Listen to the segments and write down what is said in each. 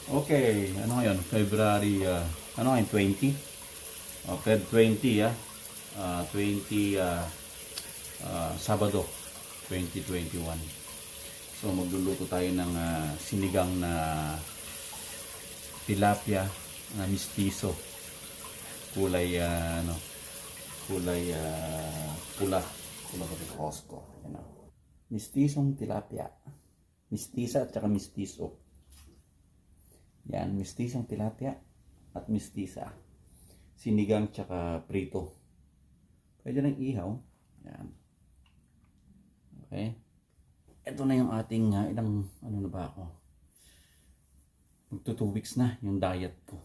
Okay, ano ngayon? February, ano ngayon? 20? Feb 20, 20, Sabado, 2021. So, magluluto tayo ng sinigang na tilapia na mistiso. Kulay, kulay pula. Pula ko sa Costco. Yan, mistisong tilapia. Mistisa at saka mistiso. Yan, mistisang tilapia at mistisa. Sinigang tsaka prito. Pwede lang ihaw. Yan. Okay. Ito na yung ating, ilang, ano na ba ako? Magto 2 weeks na yung diet ko.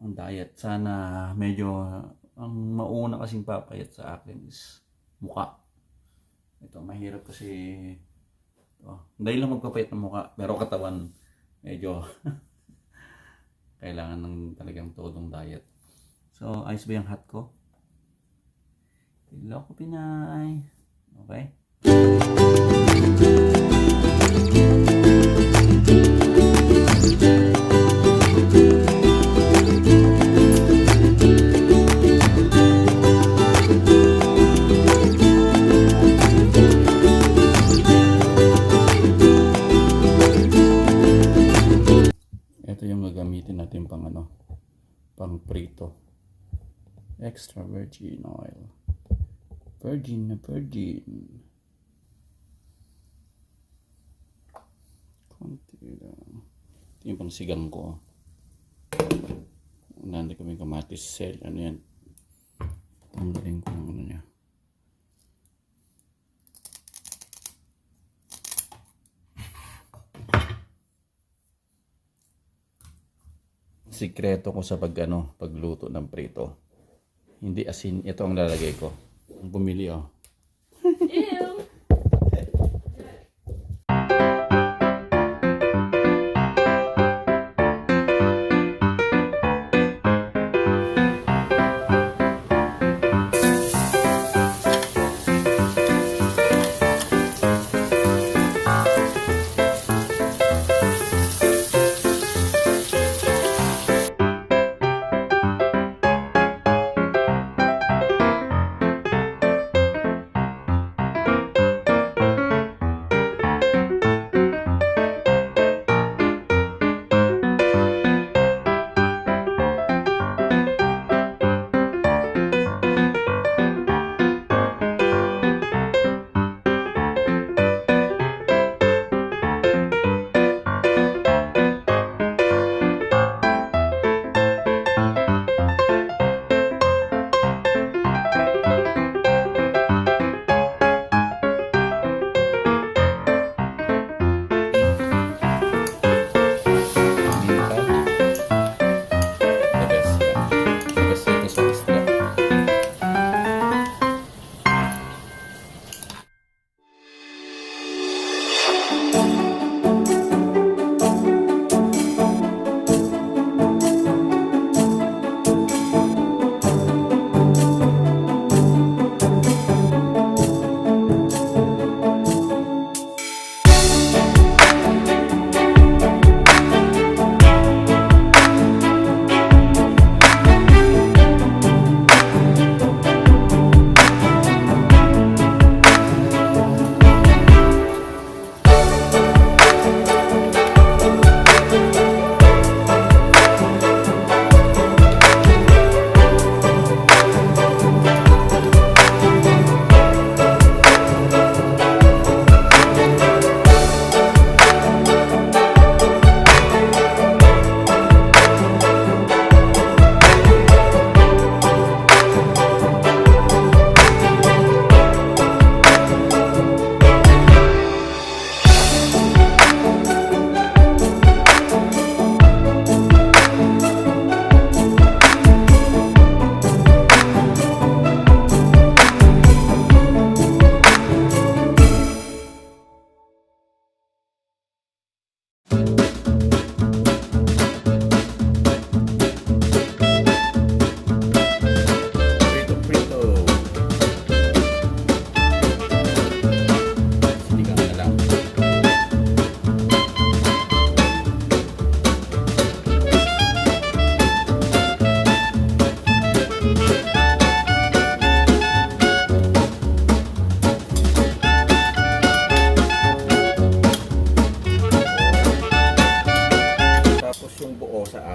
Ang diet. Sana medyo, ang mauna kasing papayat sa akin is muka. Ito, mahirap kasi, dahil lang magpapayat ng muka, pero katawan, medyo kailangan ng talagang todong diet. So, ayos ba yung hat ko? Hello ko, Pinay. Okay? Ito yung gagamitin natin pang pang prito. Extra virgin oil. Virgin na virgin. Konti lang. Ito yung pang sigang ko. Nandito kami kamatis sel. Ano yan? Tanggalin ko ng ano niya. Sikreto ko sa pagluto ng prito. Hindi asin, ito ang lalagay ko. Bumili Ew.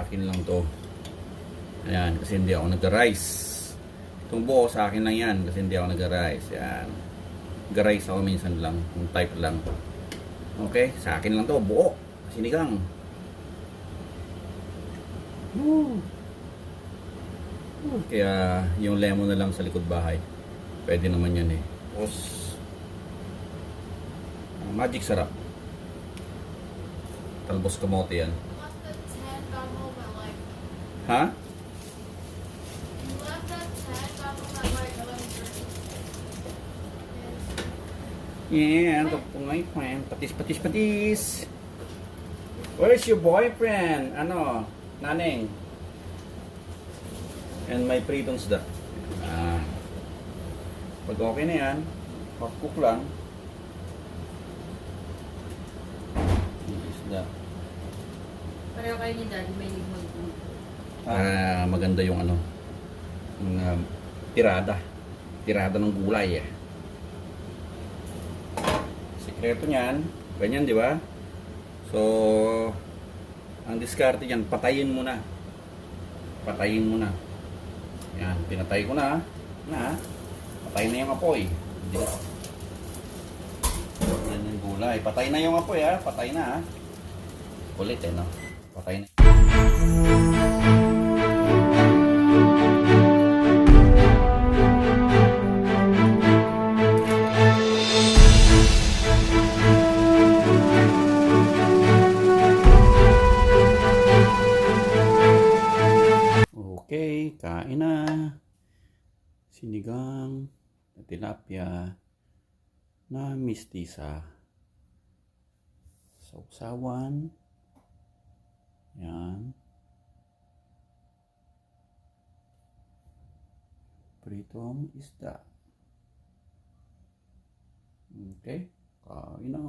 sa akin lang to. Ayan, kasi hindi ako nag-rice. Itong buo sa akin lang yan kasi hindi ako nag-rice. Ayan. Nag-rice ako minsan lang, yung type lang. Okay, sa akin lang to, buo. Sinigang. Woo. Kaya yung lemon na lang sa likod bahay. Pwede naman yan eh. Tapos, magic sarap. Talbos kamote yan. Left at 10, got home at like. Ha? You left at 10, got home at like 11:30. Yeah, ito po nga friend. Patis. Where's your boyfriend? Ano? Naneng. And my pritong isda. Pag okay na yan, pag-cook lang. Isda. Pareho kayo ni Daddy, may limang. Maganda yung ano, yung tirada. Tirada ng gulay eh. Sekreto niyan, ganyan di ba? So, ang diskarte niyan, patayin mo na. Patayin mo na. Yan, pinatay ko na. Patay na yung apoy. Hindi na. Yan yung gulay. Patay na yung apoy ha. Patay na ha. Kulit eh no. Patay na. Okay, kain na. Sinigang na tilapia na mistisa. Sausawan. Yan. Pritong isda. Okay, kain na.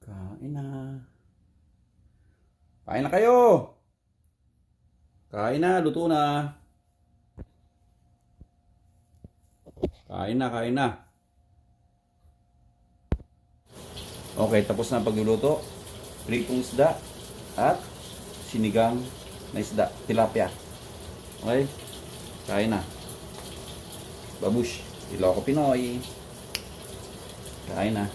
Kain na. Kain na kayo! Kain na, luto na. Kain na. Okay, tapos na pagluluto. Pritong isda at sinigang na isda, tilapia. Okay? Kain na. Babush, Ilocos Pinoy. Kain na.